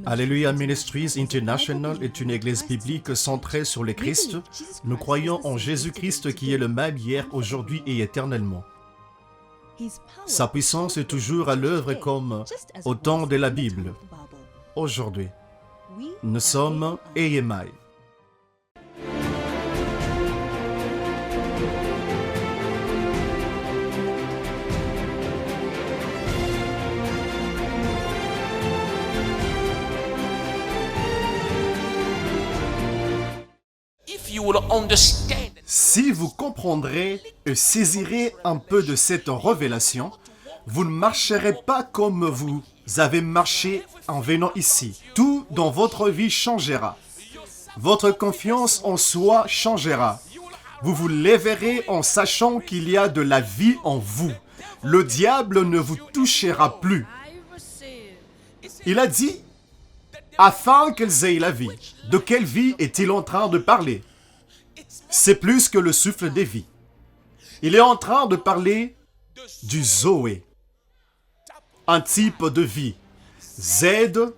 Hallelujah Ministries International est une église biblique centrée sur le Christ. Nous croyons en Jésus-Christ qui est le même hier, aujourd'hui et éternellement. Sa puissance est toujours à l'œuvre comme au temps de la Bible. Aujourd'hui, nous sommes EMI. Si vous comprendrez et saisirez un peu de cette révélation, vous ne marcherez pas comme vous avez marché en venant ici. Tout dans votre vie changera. Votre confiance en soi changera. Vous vous lèverez en sachant qu'il y a de la vie en vous. Le diable ne vous touchera plus. Il a dit, afin qu'elles aient la vie. De quelle vie est-il en train de parler? C'est plus que le souffle des vies. Il est en train de parler du Zoé, un type de vie. Z-O-E.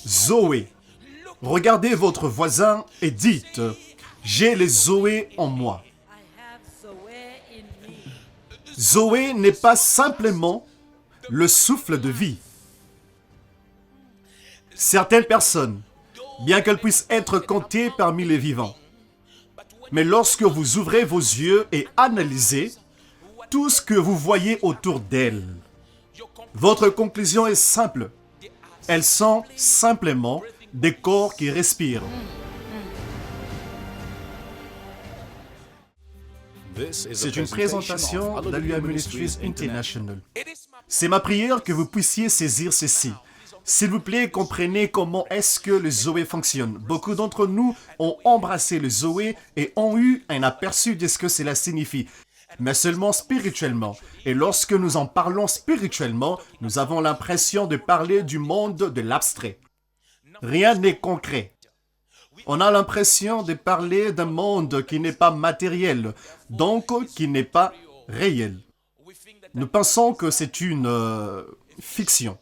Zoé. Regardez votre voisin et dites, j'ai les Zoé en moi. Zoé n'est pas simplement le souffle de vie. Certaines personnes, bien qu'elles puissent être comptées parmi les vivants, mais lorsque vous ouvrez vos yeux et analysez tout ce que vous voyez autour d'elles, votre conclusion est simple. Elles sont simplement des corps qui respirent. C'est une présentation d'Hallelujah Ministries International. C'est ma prière que vous puissiez saisir ceci. S'il vous plaît, comprenez comment est-ce que le Zoé fonctionne. Beaucoup d'entre nous ont embrassé le Zoé et ont eu un aperçu de ce que cela signifie, mais seulement spirituellement. Et lorsque nous en parlons spirituellement, nous avons l'impression de parler du monde de l'abstrait. Rien n'est concret. On a l'impression de parler d'un monde qui n'est pas matériel, donc qui n'est pas réel. Nous pensons que c'est une fiction.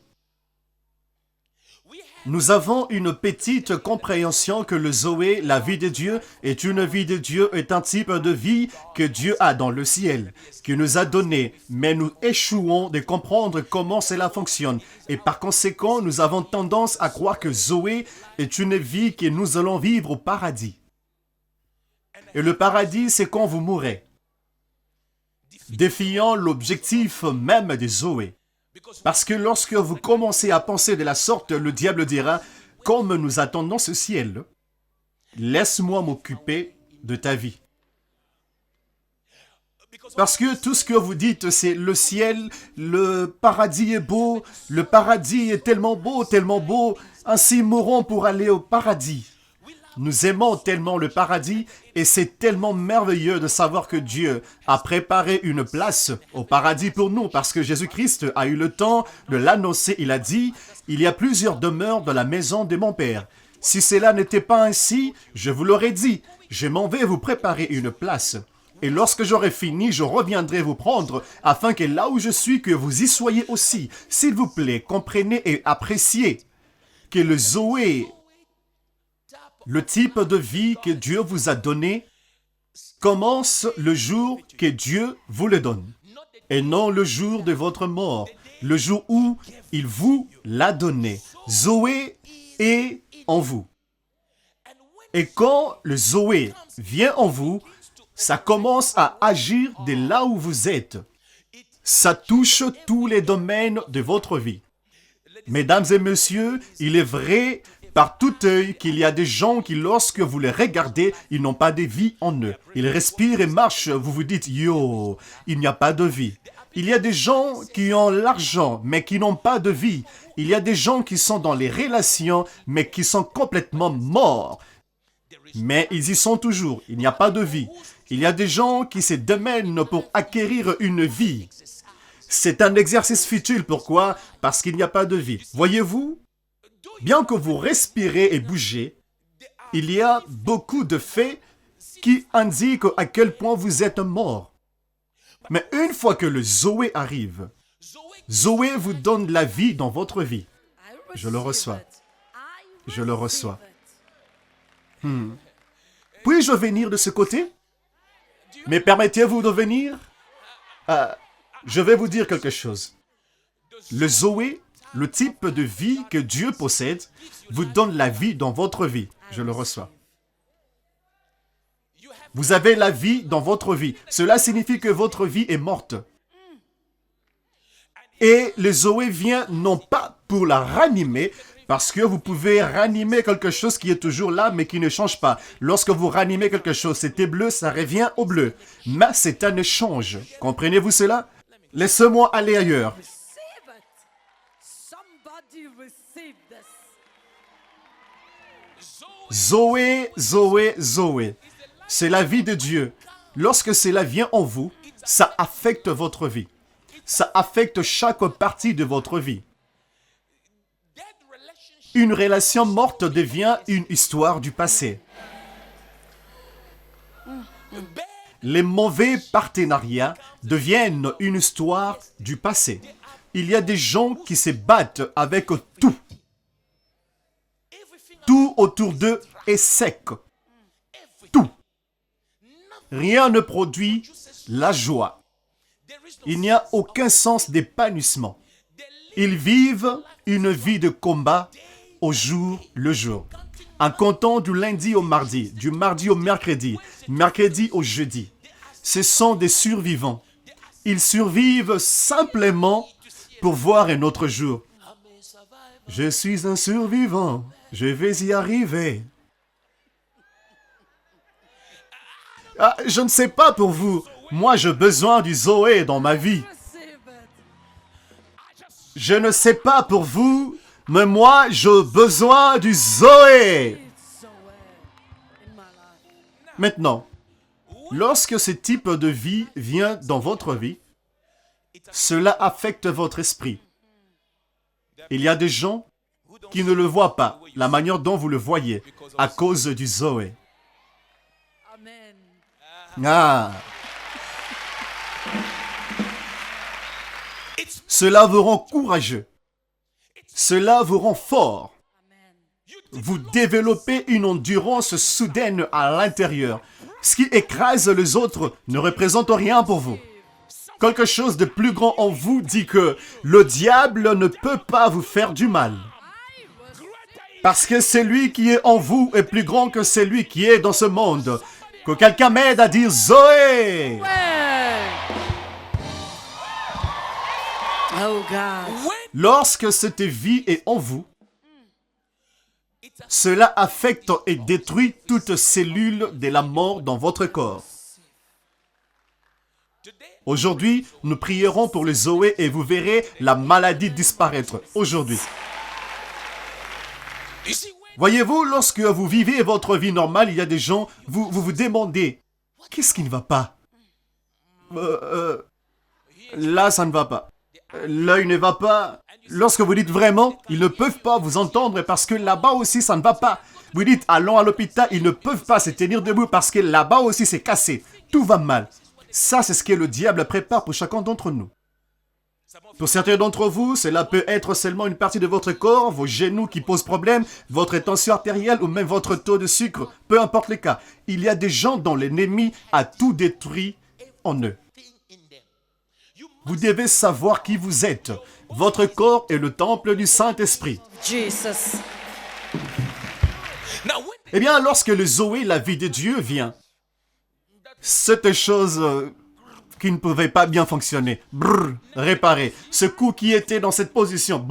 Nous avons une petite compréhension que le Zoé, la vie de Dieu, est une vie de Dieu, est un type de vie que Dieu a dans le ciel, qu'il nous a donné, mais nous échouons de comprendre comment cela fonctionne. Et par conséquent, nous avons tendance à croire que Zoé est une vie que nous allons vivre au paradis. Et le paradis, c'est quand vous mourrez, défiant l'objectif même de Zoé. Parce que lorsque vous commencez à penser de la sorte, le diable dira, comme nous attendons ce ciel, laisse-moi m'occuper de ta vie. Parce que tout ce que vous dites, c'est le ciel, le paradis est beau, le paradis est tellement beau, ainsi mourons pour aller au paradis. Nous aimons tellement le paradis et c'est tellement merveilleux de savoir que Dieu a préparé une place au paradis pour nous parce que Jésus-Christ a eu le temps de l'annoncer. Il a dit, il y a plusieurs demeures dans la maison de mon Père. Si cela n'était pas ainsi, je vous l'aurais dit, je m'en vais vous préparer une place. Et lorsque j'aurai fini, je reviendrai vous prendre afin que là où je suis, que vous y soyez aussi. S'il vous plaît, comprenez et appréciez que le Zoé, le type de vie que Dieu vous a donné, commence le jour que Dieu vous le donne, et non le jour de votre mort, le jour où il vous l'a donné. Zoé est en vous. Et quand le Zoé vient en vous, ça commence à agir de là où vous êtes. Ça touche tous les domaines de votre vie. Mesdames et messieurs, il est vrai par tout œil qu'il y a des gens qui, lorsque vous les regardez, ils n'ont pas de vie en eux. Ils respirent et marchent. Vous vous dites, yo, il n'y a pas de vie. Il y a des gens qui ont l'argent, mais qui n'ont pas de vie. Il y a des gens qui sont dans les relations, mais qui sont complètement morts. Mais ils y sont toujours. Il n'y a pas de vie. Il y a des gens qui se démènent pour acquérir une vie. C'est un exercice futile. Pourquoi? Parce qu'il n'y a pas de vie. Voyez-vous? Bien que vous respirez et bougez, il y a beaucoup de faits qui indiquent à quel point vous êtes mort. Mais une fois que le Zoé arrive, Zoé vous donne la vie dans votre vie. Je le reçois. Je le reçois. Puis-je venir de ce côté? Mais permettez-vous de venir? Je vais vous dire quelque chose. Le Zoé, le type de vie que Dieu possède, vous donne la vie dans votre vie. Je le reçois. Vous avez la vie dans votre vie. Cela signifie que votre vie est morte. Et le Zoé vient non pas pour la ranimer, parce que vous pouvez ranimer quelque chose qui est toujours là, mais qui ne change pas. Lorsque vous ranimez quelque chose, c'était bleu, ça revient au bleu. Mais c'est un échange. Comprenez-vous cela? Laissez-moi aller ailleurs. Zoé, Zoé, Zoé. C'est la vie de Dieu. Lorsque cela vient en vous, ça affecte votre vie. Ça affecte chaque partie de votre vie. Une relation morte devient une histoire du passé. Les mauvais partenariats deviennent une histoire du passé. Il y a des gens qui se battent avec tout. Tout autour d'eux est sec. Tout. Rien ne produit la joie. Il n'y a aucun sens d'épanouissement. Ils vivent une vie de combat au jour le jour. En comptant du lundi au mardi, du mardi au mercredi, mercredi au jeudi. Ce sont des survivants. Ils survivent simplement pour voir un autre jour. Je suis un survivant. Je vais y arriver. Je ne sais pas pour vous. Moi, j'ai besoin du Zoé dans ma vie. Je ne sais pas pour vous, mais moi, j'ai besoin du Zoé. Maintenant, lorsque ce type de vie vient dans votre vie, cela affecte votre esprit. Il y a des gens qui ne le voient pas, la manière dont vous le voyez, à cause du Zoé. Cela vous rend courageux. Cela vous rend fort. Vous développez une endurance soudaine à l'intérieur. Ce qui écrase les autres ne représente rien pour vous. Quelque chose de plus grand en vous dit que le diable ne peut pas vous faire du mal. Parce que celui qui est en vous est plus grand que celui qui est dans ce monde. Que quelqu'un m'aide à dire Zoé. Oh God. Lorsque cette vie est en vous, cela affecte et détruit toute cellule de la mort dans votre corps. Aujourd'hui, nous prierons pour les Zoé et vous verrez la maladie disparaître. Aujourd'hui. Voyez-vous, lorsque vous vivez votre vie normale, il y a des gens, vous vous demandez, qu'est-ce qui ne va pas? Là, ça ne va pas. L'œil ne va pas. Lorsque vous dites vraiment, ils ne peuvent pas vous entendre parce que là-bas aussi, ça ne va pas. Vous dites, allons à l'hôpital, ils ne peuvent pas se tenir debout parce que là-bas aussi, c'est cassé. Tout va mal. Ça, c'est ce que le diable prépare pour chacun d'entre nous. Pour certains d'entre vous, cela peut être seulement une partie de votre corps, vos genoux qui posent problème, votre tension artérielle ou même votre taux de sucre, peu importe le cas. Il y a des gens dont l'ennemi a tout détruit en eux. Vous devez savoir qui vous êtes. Votre corps est le temple du Saint-Esprit. Jesus. Eh bien, lorsque le Zoé, la vie de Dieu, vient, cette chose qui ne pouvait pas bien fonctionner, réparé. Ce cou qui était dans cette position,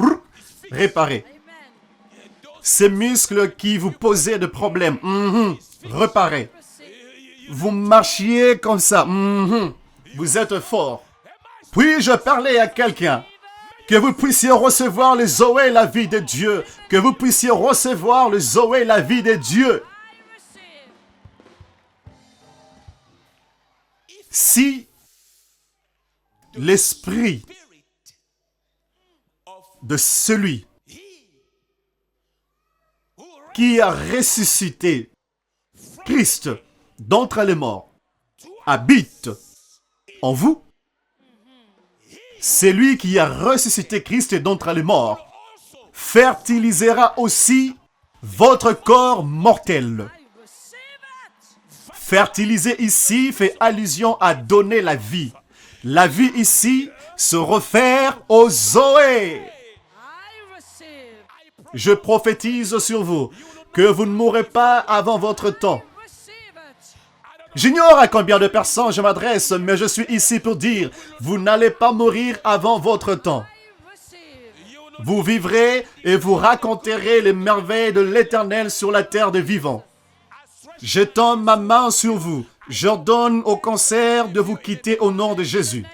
réparé. Ces muscles qui vous posaient de problèmes, réparé. Vous marchiez comme ça, vous êtes fort. Puis-je parler à quelqu'un? Que vous puissiez recevoir le Zoé, la vie de Dieu. Que vous puissiez recevoir le Zoé, la vie de Dieu. Si l'esprit de celui qui a ressuscité Christ d'entre les morts habite en vous, celui qui a ressuscité Christ d'entre les morts fertilisera aussi votre corps mortel. Fertiliser ici fait allusion à donner la vie. La vie ici se réfère au Zoé. Je prophétise sur vous que vous ne mourrez pas avant votre temps. J'ignore à combien de personnes je m'adresse, mais je suis ici pour dire, vous n'allez pas mourir avant votre temps. Vous vivrez et vous raconterez les merveilles de l'Éternel sur la terre des vivants. J'étends ma main sur vous. J'ordonne au cancer de vous quitter au nom de Jésus.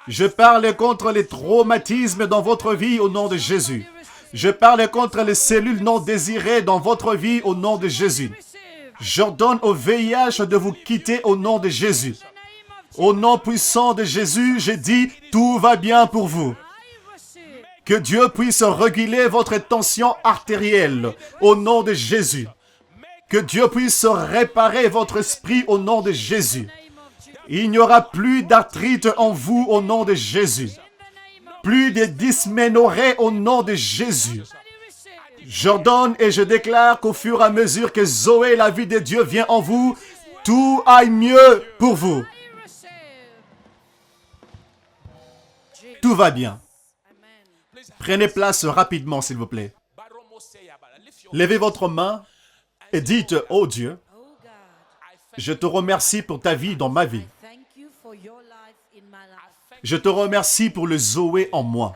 Je parle contre les traumatismes dans votre vie au nom de Jésus. Je parle contre les cellules non désirées dans votre vie au nom de Jésus. J'ordonne au VIH de vous quitter au nom de Jésus. Au nom puissant de Jésus, j'ai dit, tout va bien pour vous. Que Dieu puisse réguler votre tension artérielle au nom de Jésus. Que Dieu puisse réparer votre esprit au nom de Jésus. Il n'y aura plus d'arthrite en vous au nom de Jésus. Plus de dysménorrhée au nom de Jésus. J'ordonne et je déclare qu'au fur et à mesure que Zoé, la vie de Dieu, vient en vous, tout aille mieux pour vous. Tout va bien. Prenez place rapidement, s'il vous plaît. Levez votre main et dites, oh Dieu, je te remercie pour ta vie dans ma vie. Je te remercie pour le Zoé en moi.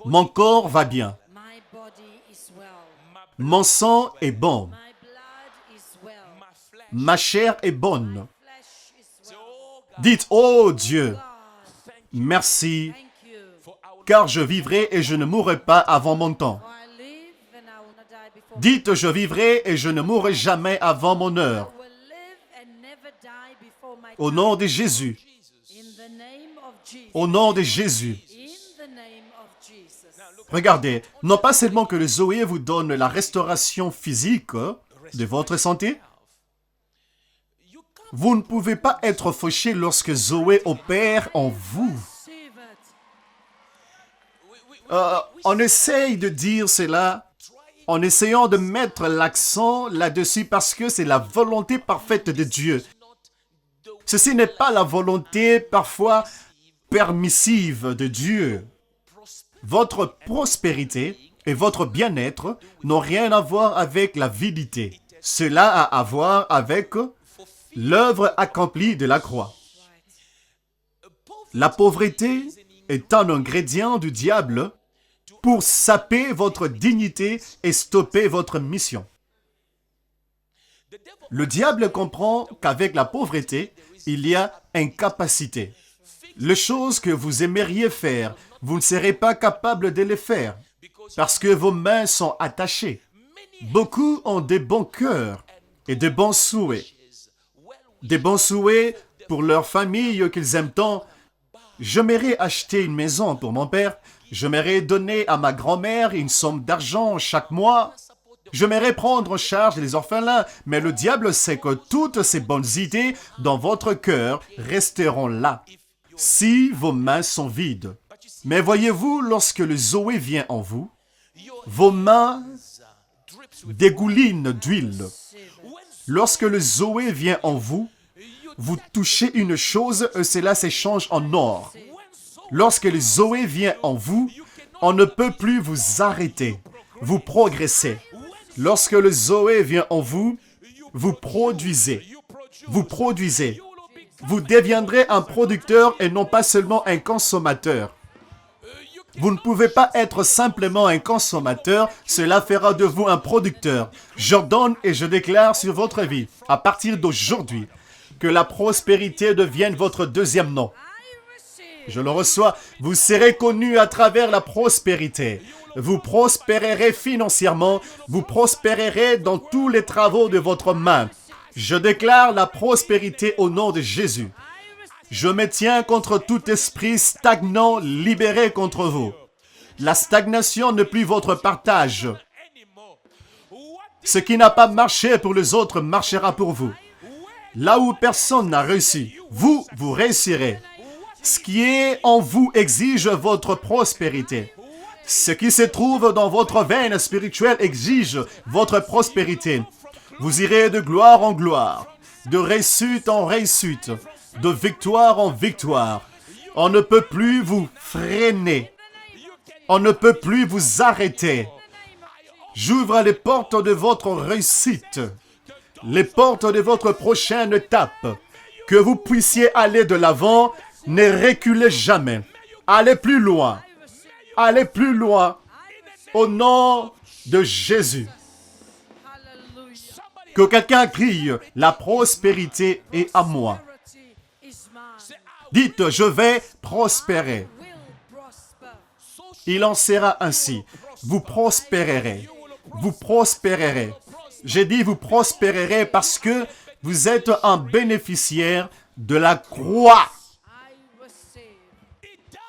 Mon corps va bien. Mon sang est bon. Ma chair est bonne. Dites, oh Dieu, merci, car je vivrai et je ne mourrai pas avant mon temps. Dites, je vivrai et je ne mourrai jamais avant mon heure. Au nom de Jésus. Au nom de Jésus. Regardez, non pas seulement que le Zoé vous donne la restauration physique de votre santé, vous ne pouvez pas être fauché lorsque Zoé opère en vous. On essaye de dire cela en essayant de mettre l'accent là-dessus parce que c'est la volonté parfaite de Dieu. Ceci n'est pas la volonté parfois permissive de Dieu. Votre prospérité et votre bien-être n'ont rien à voir avec l'avidité. Cela a à voir avec l'œuvre accomplie de la croix. La pauvreté est un ingrédient du diable pour saper votre dignité et stopper votre mission. Le diable comprend qu'avec la pauvreté, il y a incapacité. Les choses que vous aimeriez faire, vous ne serez pas capable de les faire parce que vos mains sont attachées. Beaucoup ont des bons cœurs et de bons souhaits. Des bons souhaits pour leur famille qu'ils aiment tant. J'aimerais acheter une maison pour mon père. J'aimerais donner à ma grand-mère une somme d'argent chaque mois. J'aimerais prendre en charge les orphelins. Mais le diable sait que toutes ces bonnes idées dans votre cœur resteront là si vos mains sont vides. Mais voyez-vous, lorsque le Zoé vient en vous, vos mains dégoulinent d'huile. Lorsque le Zoé vient en vous, vous touchez une chose et cela s'échange en or. Lorsque le Zoé vient en vous, on ne peut plus vous arrêter. Vous progressez. Lorsque le Zoé vient en vous, vous produisez. Vous produisez. Vous deviendrez un producteur et non pas seulement un consommateur. Vous ne pouvez pas être simplement un consommateur, cela fera de vous un producteur. J'ordonne et je déclare sur votre vie, à partir d'aujourd'hui, que la prospérité devienne votre deuxième nom. Je le reçois, vous serez connu à travers la prospérité. Vous prospérerez financièrement, vous prospérerez dans tous les travaux de votre main. Je déclare la prospérité au nom de Jésus. Je me tiens contre tout esprit stagnant libéré contre vous. La stagnation n'est plus votre partage. Ce qui n'a pas marché pour les autres marchera pour vous. Là où personne n'a réussi, vous réussirez. Ce qui est en vous exige votre prospérité. Ce qui se trouve dans votre veine spirituelle exige votre prospérité. Vous irez de gloire en gloire, de réussite en réussite, de victoire en victoire. On ne peut plus vous freiner. On ne peut plus vous arrêter. J'ouvre les portes de votre réussite, les portes de votre prochaine étape. Que vous puissiez aller de l'avant, ne reculez jamais. Allez plus loin. Allez plus loin. Au nom de Jésus. Que quelqu'un crie, la prospérité est à moi. Dites, je vais prospérer. Il en sera ainsi. Vous prospérerez. Vous prospérerez. J'ai dit vous prospérerez parce que vous êtes un bénéficiaire de la croix.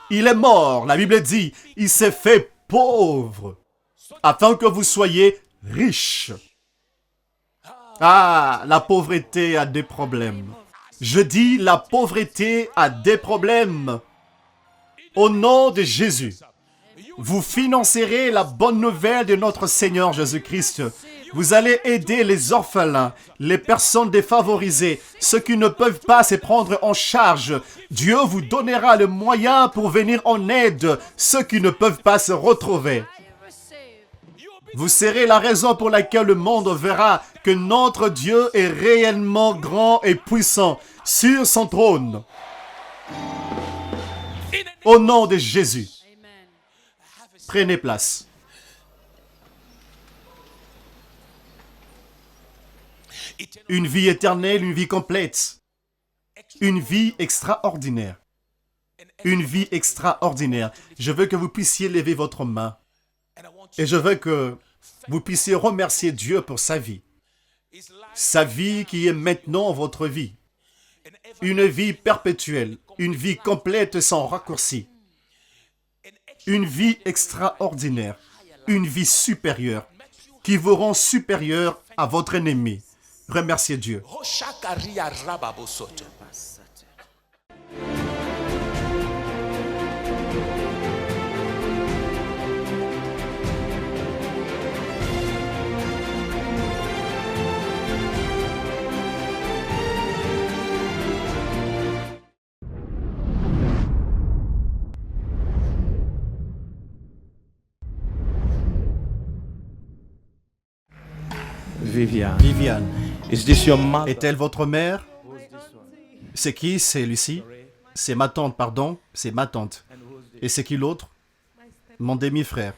Il est mort. La Bible dit, il s'est fait pauvre afin que vous soyez riches. Ah, la pauvreté a des problèmes. Je dis, la pauvreté a des problèmes. Au nom de Jésus, vous financerez la bonne nouvelle de notre Seigneur Jésus-Christ. Vous allez aider les orphelins, les personnes défavorisées, ceux qui ne peuvent pas se prendre en charge. Dieu vous donnera le moyen pour venir en aide, ceux qui ne peuvent pas se retrouver. Vous serez la raison pour laquelle le monde verra que notre Dieu est réellement grand et puissant sur son trône. Au nom de Jésus, prenez place. Une vie éternelle, une vie complète. Une vie extraordinaire. Une vie extraordinaire. Je veux que vous puissiez lever votre main. Et je veux que vous puissiez remercier Dieu pour sa vie. Sa vie qui est maintenant votre vie. Une vie perpétuelle. Une vie complète sans raccourci. Une vie extraordinaire. Une vie supérieure. Qui vous rend supérieur à votre ennemi. Remerciez Dieu. Viviane, Is this your mother? est-elle votre mère? C'est qui? C'est Lucie? C'est ma tante, pardon. C'est ma tante. Et c'est qui l'autre? Mon demi-frère.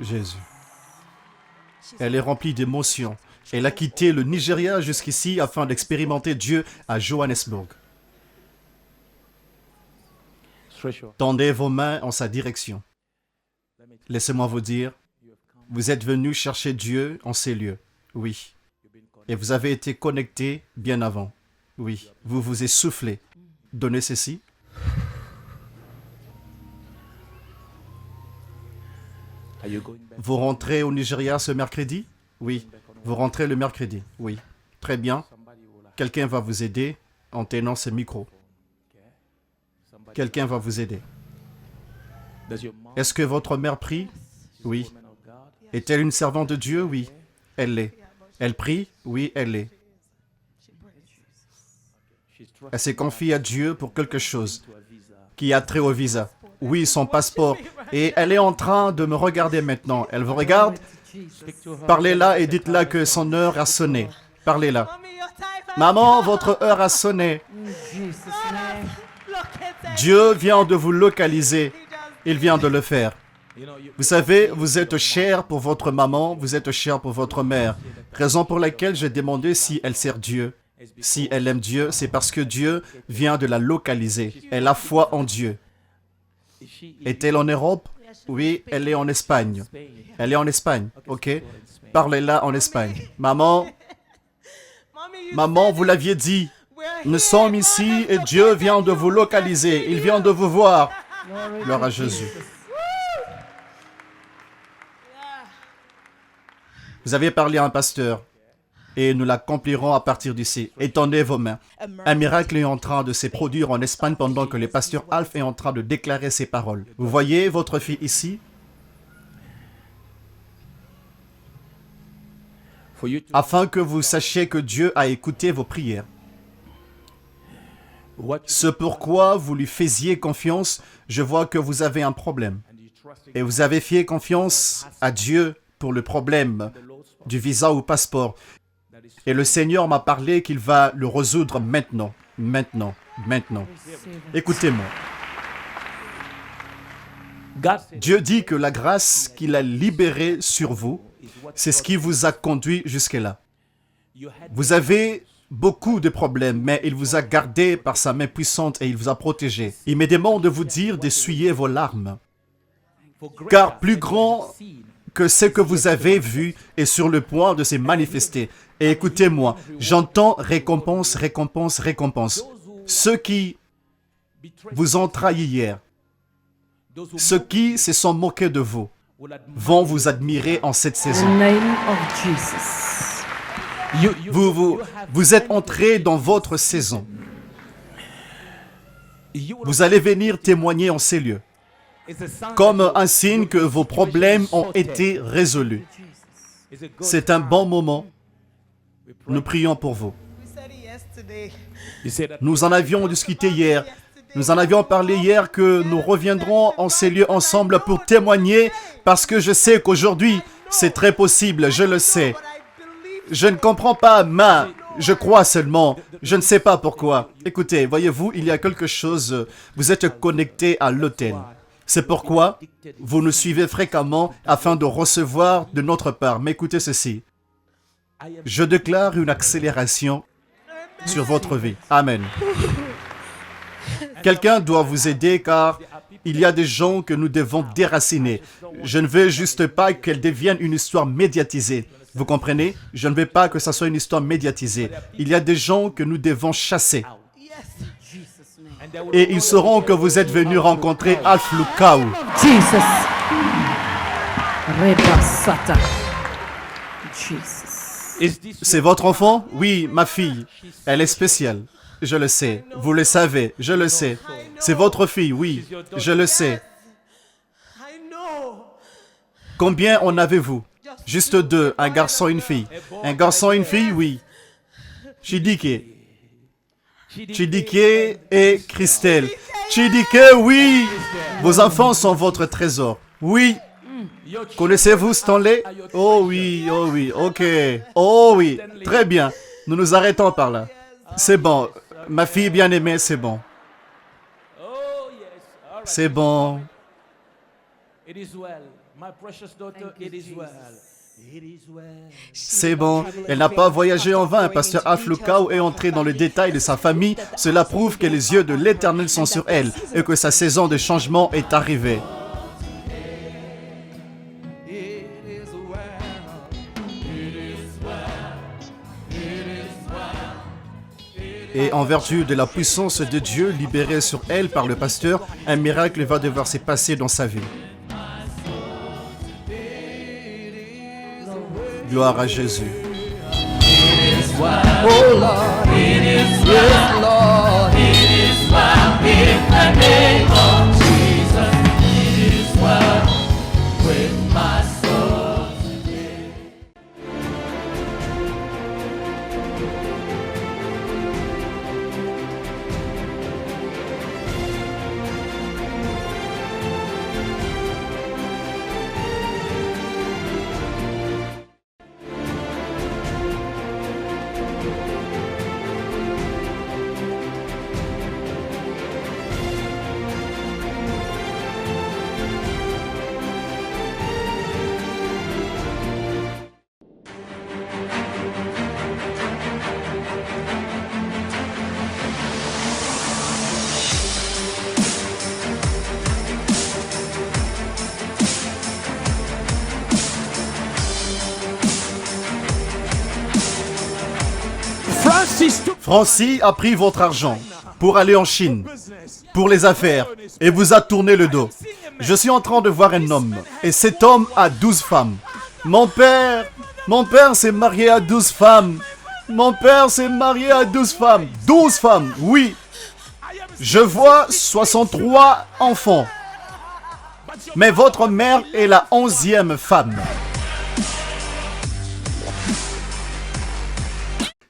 Jésus. Elle est remplie d'émotions. Elle a quitté le Nigeria jusqu'ici afin d'expérimenter Dieu à Johannesburg. Tendez vos mains en sa direction. Laissez-moi vous dire, vous êtes venu chercher Dieu en ces lieux. Oui. Et vous avez été connecté bien avant. Oui. Vous vous essoufflez. Donnez ceci. Vous rentrez au Nigeria ce mercredi? Oui. Vous rentrez le mercredi? Oui. Très bien. Quelqu'un va vous aider en tenant ce micro. Quelqu'un va vous aider. Est-ce que votre mère prie? Oui. Est-elle une servante de Dieu? Oui. Elle l'est. Elle prie? Oui, elle l'est. Elle s'est confiée à Dieu pour quelque chose qui a trait au visa. Oui, son passeport. Et elle est en train de me regarder maintenant. Elle vous regarde? Parlez-là et dites-là que son heure a sonné. Parlez-là. Maman, votre heure a sonné. Dieu vient de vous localiser. Il vient de le faire. Vous savez, vous êtes cher pour votre maman, vous êtes cher pour votre mère. Raison pour laquelle j'ai demandé si elle sert Dieu. Si elle aime Dieu, c'est parce que Dieu vient de la localiser. Elle a foi en Dieu. Est-elle en Europe? Oui, elle est en Espagne. Elle est en Espagne, ok? Parlez-là en Espagne. Maman, maman, vous l'aviez dit. Nous sommes ici et Dieu vient de vous localiser. Il vient de vous voir. Gloire à Jésus. Vous avez parlé à un pasteur. et nous l'accomplirons à partir d'ici. Étendez vos mains. Un miracle est en train de se produire en Espagne pendant que le pasteur Alf est en train de déclarer ses paroles. Vous voyez votre fille ici? Afin que vous sachiez que Dieu a écouté vos prières. Ce pourquoi vous lui faisiez confiance, je vois que vous avez un problème. Et vous avez fait confiance à Dieu pour le problème du visa ou passeport. Et le Seigneur m'a parlé qu'il va le résoudre maintenant. Maintenant. Écoutez-moi. Dieu dit que la grâce qu'il a libérée sur vous, c'est ce qui vous a conduit jusque-là. Vous avez beaucoup de problèmes, mais il vous a gardé par sa main puissante et il vous a protégé. Il me demande de vous dire d'essuyer vos larmes. Car plus grand que ce que vous avez vu est sur le point de se manifester. Et écoutez-moi, j'entends récompense. Ceux qui vous ont trahi hier, ceux qui se sont moqués de vous, vont vous admirer en cette saison. Vous êtes entrés dans votre saison. Vous allez venir témoigner en ces lieux, comme un signe que vos problèmes ont été résolus. C'est un bon moment. Nous prions pour vous. Nous en avions discuté hier. Nous en avions parlé hier que nous reviendrons en ces lieux ensemble pour témoigner parce que je sais qu'aujourd'hui, c'est très possible, je le sais. Je ne comprends pas, mais je crois seulement. Je ne sais pas pourquoi. Écoutez, voyez-vous, il y a quelque chose. Vous êtes connecté à l'autel. C'est pourquoi vous nous suivez fréquemment afin de recevoir de notre part. Mais écoutez ceci. Je déclare une accélération sur votre vie. Amen. Quelqu'un doit vous aider car il y a des gens que nous devons déraciner. Je ne veux juste pas qu'elle devienne une histoire médiatisée. Vous comprenez? Je ne veux pas que ça soit une histoire médiatisée. Il y a des gens que nous devons chasser. Et ils sauront que vous êtes venus rencontrer Alf Lukau. C'est votre enfant? Oui, ma fille. Elle est spéciale. Je le sais. Vous le savez. Je le sais. C'est votre fille, oui. Je le sais. Combien en avez-vous? Juste deux. Un garçon et une fille. Un garçon et une fille, oui. Chidike. Chidike et Christelle. Chidike, oui. Vos enfants sont votre trésor. Oui. Connaissez-vous Stanley? Oh oui, ok. Oh oui, très bien. Nous nous arrêtons par là. C'est bon. Ma fille bien-aimée, c'est bon. C'est bon. C'est bon. Elle n'a pas voyagé en vain. Pasteur Alf Lukau est entré dans le détail de sa famille. Cela prouve que les yeux de l'Éternel sont sur elle et que sa saison de changement est arrivée. Et en vertu de la puissance de Dieu libérée sur elle par le pasteur, un miracle va devoir se passer dans sa vie. Gloire à Jésus. Oh Lord, it is well, Lord, it is well, in the name of Jesus, it is well with my soul today. Francis a pris votre argent pour aller en Chine, pour les affaires, et vous a tourné le dos. Je suis en train de voir un homme, et cet homme a 12 femmes. Mon père Mon père s'est marié à 12 femmes. Mon père s'est marié à 12 femmes. 12 femmes, oui. Je vois 63 enfants. Mais votre mère est la 11e femme.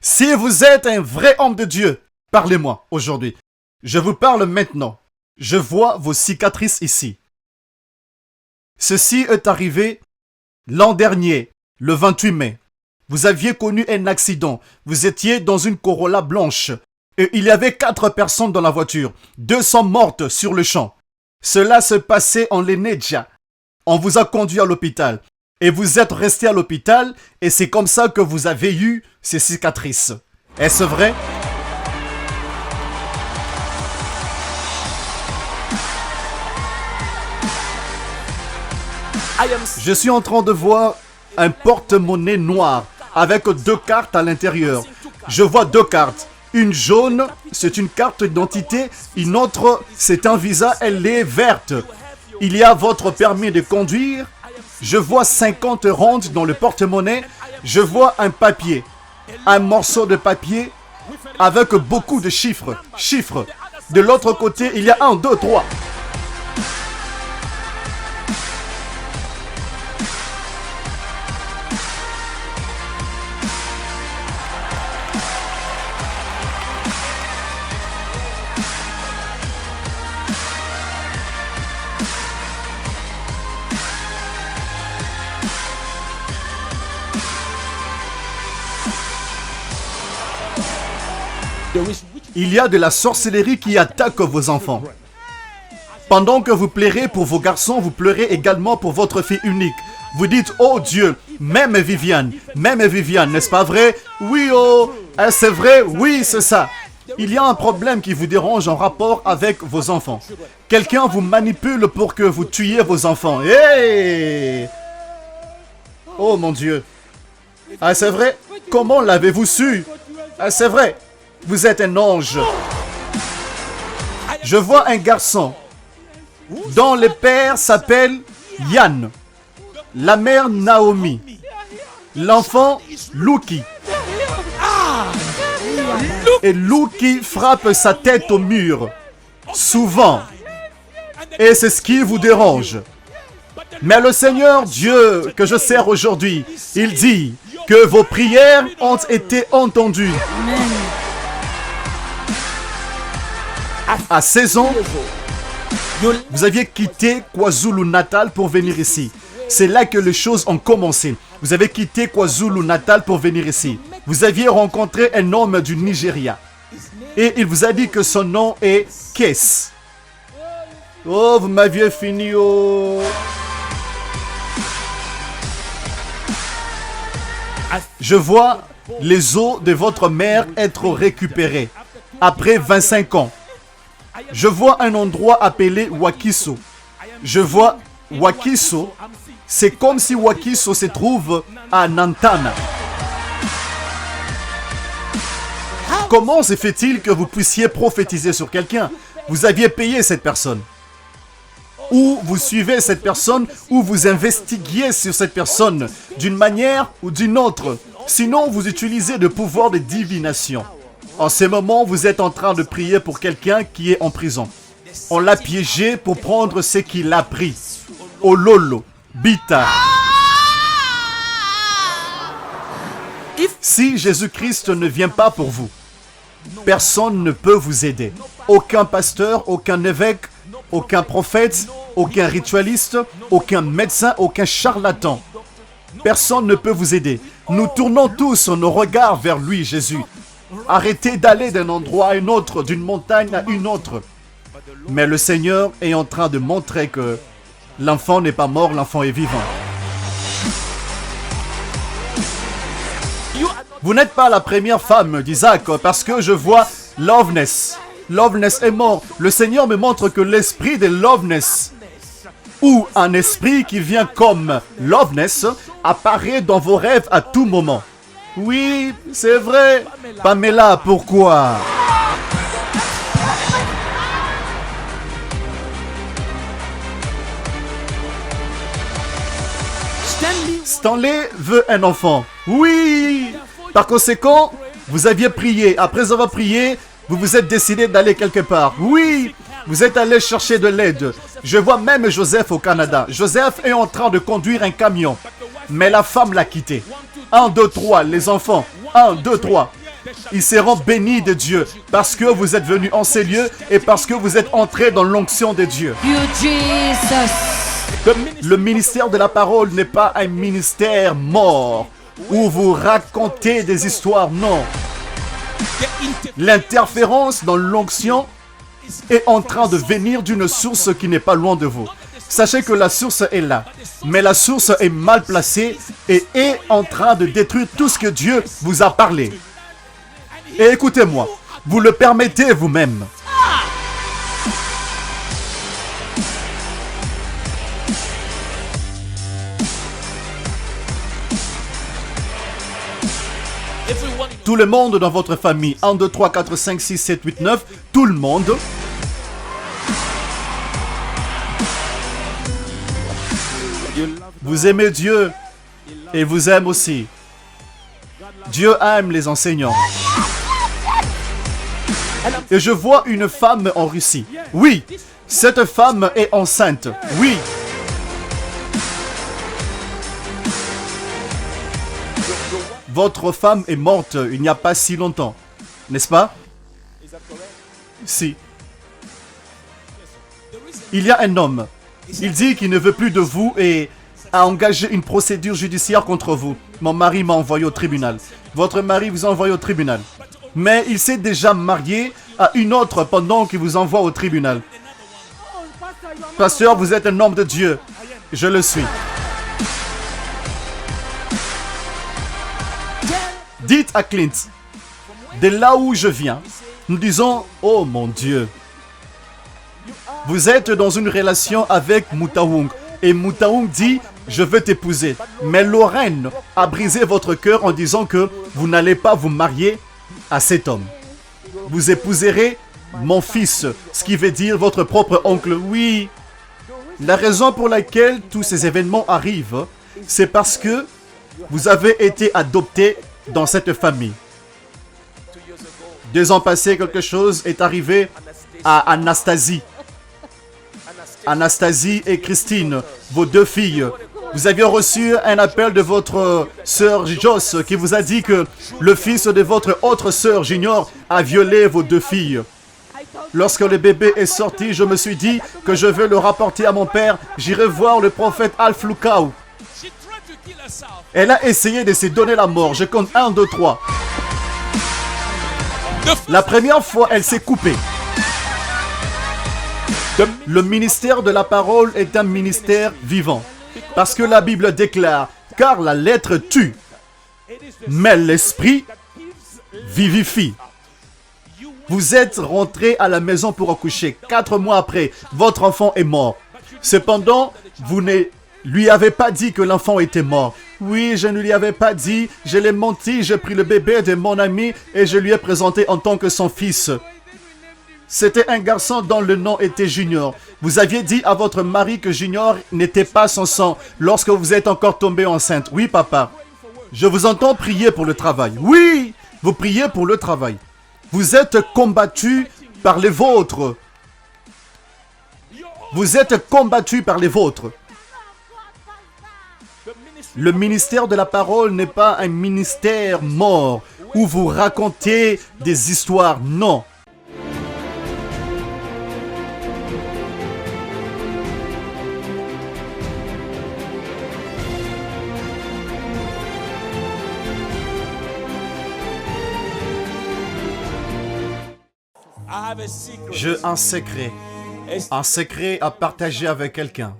Si vous êtes un vrai homme de Dieu, parlez-moi aujourd'hui. Je vous parle maintenant. Je vois vos cicatrices ici. Ceci est arrivé l'an dernier, le 28 mai. Vous aviez connu un accident. Vous étiez dans une Corolla blanche. Et il y avait 4 personnes dans la voiture. 2 sont mortes sur le champ. Cela se passait en Leneja. On vous a conduit à l'hôpital. Et vous êtes resté à l'hôpital. Et c'est comme ça que vous avez eu ces cicatrices. Est-ce vrai? Je suis en train de voir un porte-monnaie noir avec 2 cartes à l'intérieur. Je vois 2 cartes. Une jaune, c'est une carte d'identité. Une autre, c'est un visa, elle est verte. Il y a votre permis de conduire. Je vois 50 rondes dans le porte-monnaie. Je vois un papier. Un morceau de papier avec beaucoup de chiffres. Chiffres. De l'autre côté, il y a 1, 2, 3. Il y a de la sorcellerie qui attaque vos enfants. Pendant que vous pleurez pour vos garçons, vous pleurez également pour votre fille unique. Vous dites, oh Dieu, même Viviane, n'est-ce pas vrai? Oui, oh, c'est vrai, oui, c'est ça. Il y a un problème qui vous dérange en rapport avec vos enfants. Quelqu'un vous manipule pour que vous tuiez vos enfants. Hey! Oh mon Dieu. Ah, c'est vrai? Comment l'avez-vous su? Ah, c'est vrai. Vous êtes un ange. Je vois un garçon dont le père s'appelle Yann, la mère Naomi, l'enfant Luki. Et Luki frappe sa tête au mur, souvent. Et c'est ce qui vous dérange. Mais le Seigneur Dieu que je sers aujourd'hui, il dit que vos prières ont été entendues. À 16 ans, vous aviez quitté KwaZulu-Natal pour venir ici. C'est là que les choses ont commencé. Vous avez quitté KwaZulu-Natal pour venir ici. Vous aviez rencontré un homme du Nigeria. Et il vous a dit que son nom est Kess. Oh, vous m'aviez fini, oh. Je vois les os de votre mère être récupérés après 25 ans. Je vois un endroit appelé Wakiso. Je vois Wakiso. C'est comme si Wakiso se trouve à Nantana. Comment se fait-il que vous puissiez prophétiser sur quelqu'un? Vous aviez payé cette personne. Ou vous suivez cette personne, ou vous investiguez sur cette personne d'une manière ou d'une autre. Sinon, vous utilisez le pouvoir de divination. En ce moment, vous êtes en train de prier pour quelqu'un qui est en prison. On l'a piégé pour prendre ce qu'il a pris. Ololo, Bita. Si Jésus-Christ ne vient pas pour vous, personne ne peut vous aider. Aucun pasteur, aucun évêque, aucun prophète, aucun ritualiste, aucun médecin, aucun charlatan. Personne ne peut vous aider. Nous tournons tous nos regards vers lui, Jésus. Arrêtez d'aller d'un endroit à un autre, d'une montagne à une autre. Mais le Seigneur est en train de montrer que l'enfant n'est pas mort, l'enfant est vivant. Vous n'êtes pas la première femme d'Isaac parce que je vois Loveness. Loveness est mort. Le Seigneur me montre que l'esprit de Loveness, ou un esprit qui vient comme Loveness, apparaît dans vos rêves à tout moment. Oui, c'est vrai. Pamela, pourquoi? Stanley veut un enfant. Oui. Par conséquent, vous aviez prié. Après avoir prié, vous vous êtes décidé d'aller quelque part. Oui. Vous êtes allé chercher de l'aide. Je vois même Joseph au Canada. Joseph est en train de conduire un camion. Mais la femme l'a quitté. 1, 2, 3, les enfants. 1, 2, 3. Ils seront bénis de Dieu parce que vous êtes venus en ces lieux et parce que vous êtes entrés dans l'onction de Dieu. You, Jesus. Le ministère de la parole n'est pas un ministère mort où vous racontez des histoires, non. L'interférence dans l'onction est en train de venir d'une source qui n'est pas loin de vous. Sachez que la source est là, mais la source est mal placée et est en train de détruire tout ce que Dieu vous a parlé. Et écoutez-moi, vous le permettez vous-même. Tout le monde dans votre famille, 1, 2, 3, 4, 5, 6, 7, 8, 9, tout le monde. Vous aimez Dieu et vous aime aussi. Dieu aime les enseignants. Et je vois une femme en Russie. Oui, cette femme est enceinte. Oui. Votre femme est morte il n'y a pas si longtemps, n'est-ce pas? Si. Il y a un homme. Il dit qu'il ne veut plus de vous et a engagé une procédure judiciaire contre vous. Mon mari m'a envoyé au tribunal. Votre mari vous a envoyé au tribunal. Mais il s'est déjà marié à une autre pendant qu'il vous envoie au tribunal. Pasteur, vous êtes un homme de Dieu. Je le suis. Dites à Clint, de là où je viens, nous disons, oh mon Dieu, vous êtes dans une relation avec Moutaoung. Et Moutaoung dit, je veux t'épouser. Mais Lorraine a brisé votre cœur en disant que vous n'allez pas vous marier à cet homme. Vous épouserez mon fils, ce qui veut dire votre propre oncle. Oui, la raison pour laquelle tous ces événements arrivent, c'est parce que vous avez été adopté dans cette famille. 2 ans passés, quelque chose est arrivé à Anastasie. Anastasie et Christine, vos 2 filles. Vous aviez reçu un appel de votre sœur Joss qui vous a dit que le fils de votre autre sœur Junior a violé vos 2 filles. Lorsque le bébé est sorti, je me suis dit que je vais le rapporter à mon père. J'irai voir le prophète Al-Floukaou. Elle a essayé de se donner la mort. Je compte 1, 2, 3. La première fois, elle s'est coupée. Le ministère de la parole est un ministère vivant. Parce que la Bible déclare, car la lettre tue, mais l'esprit vivifie. Vous êtes rentré à la maison pour accoucher. 4 mois après, votre enfant est mort. Cependant, vous ne lui avez pas dit que l'enfant était mort. Oui, je ne lui avais pas dit. Je l'ai menti. J'ai pris le bébé de mon ami et je lui ai présenté en tant que son fils. C'était un garçon dont le nom était Junior. Vous aviez dit à votre mari que Junior n'était pas son sang lorsque vous êtes encore tombé enceinte. Oui, papa. Je vous entends prier pour le travail. Oui, vous priez pour le travail. Vous êtes combattu par les vôtres. Vous êtes combattu par les vôtres. Le ministère de la parole n'est pas un ministère mort où vous racontez des histoires. Non. J'ai un secret à partager avec quelqu'un.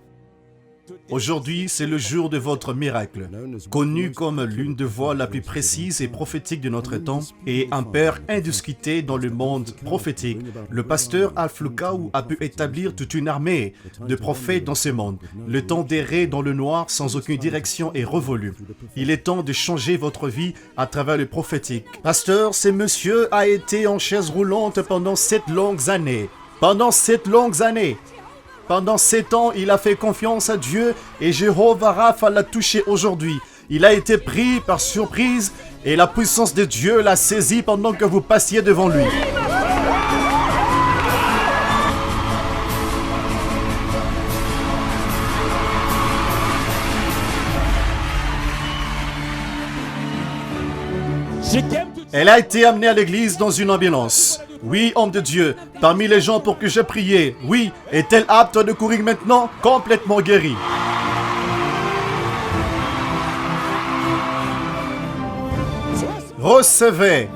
Aujourd'hui, c'est le jour de votre miracle. Connu comme l'une des voix la plus précises et prophétiques de notre temps et un père indiscuté dans le monde prophétique, le pasteur Al-Floukaou a pu établir toute une armée de prophètes dans ce monde. Le temps d'errer dans le noir sans aucune direction est révolu. Il est temps de changer votre vie à travers le prophétique. Pasteur, ce monsieur a été en chaise roulante pendant 7 longues années. Pendant 7 ans, il a fait confiance à Dieu et Jéhovah Rapha l'a touché aujourd'hui. Il a été pris par surprise et la puissance de Dieu l'a saisi pendant que vous passiez devant lui. Elle a été amenée à l'église dans une ambulance. Oui, homme de Dieu, parmi les gens pour que j'ai prié. Oui, est-elle apte de courir maintenant? Complètement guérie. Recevez.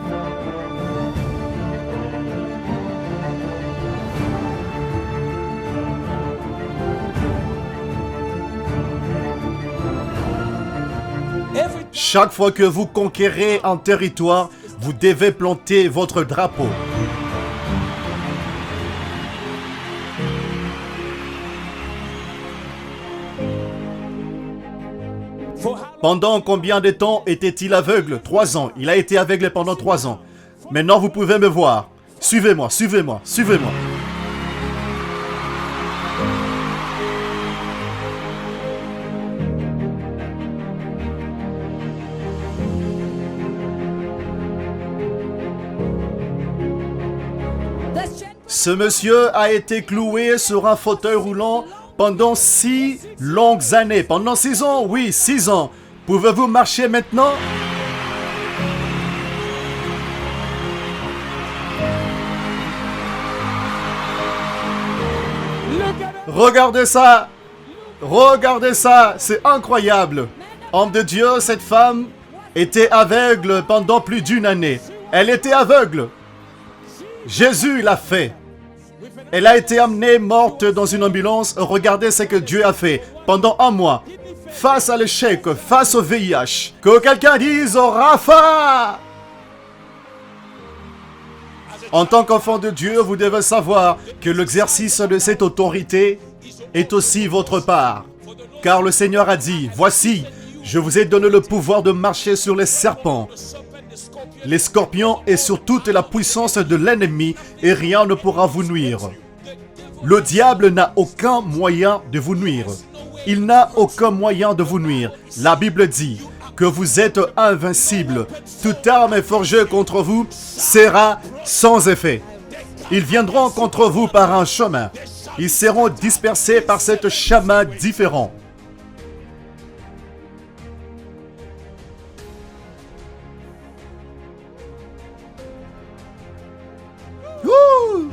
Chaque fois que vous conquérez un territoire, vous devez planter votre drapeau. Pendant combien de temps était-il aveugle? 3 ans. Il a été aveugle pendant 3 ans. Maintenant, vous pouvez me voir. Suivez-moi, suivez-moi, suivez-moi. Ce monsieur a été cloué sur un fauteuil roulant pendant 6 longues années. Pendant 6 ans, oui, 6 ans. Pouvez-vous marcher maintenant? Regardez ça! Regardez ça! C'est incroyable! Homme de Dieu, cette femme était aveugle pendant plus d'1 année. Elle était aveugle. Jésus l'a fait. Elle a été amenée morte dans une ambulance. Regardez ce que Dieu a fait pendant 1 mois. Face à l'échec, face au VIH. Que quelqu'un dise oh, Rapha! En tant qu'enfant de Dieu, vous devez savoir que l'exercice de cette autorité est aussi votre part. Car le Seigneur a dit, voici, je vous ai donné le pouvoir de marcher sur les serpents, les scorpions et sur toute la puissance de l'ennemi, et rien ne pourra vous nuire. Le diable n'a aucun moyen de vous nuire. Il n'a aucun moyen de vous nuire. La Bible dit que vous êtes invincibles. Toute arme forgée contre vous sera sans effet. Ils viendront contre vous par un chemin. Ils seront dispersés par cet chemin différent. Wouh!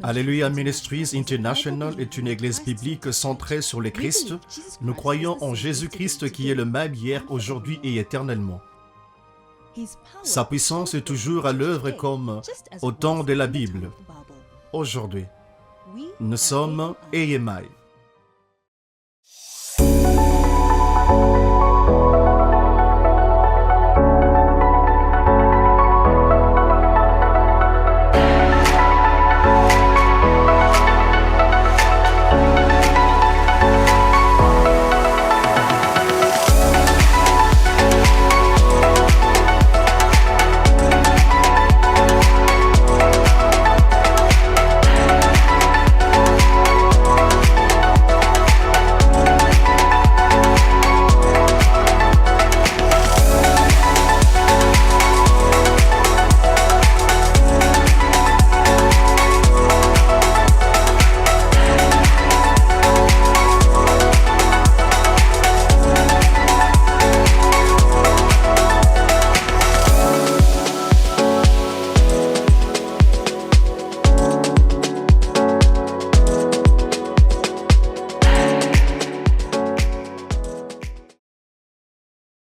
Alléluia Ministries International est une église biblique centrée sur le Christ. Nous croyons en Jésus-Christ qui est le même hier, aujourd'hui et éternellement. Sa puissance est toujours à l'œuvre comme au temps de la Bible. Aujourd'hui, nous sommes AMI.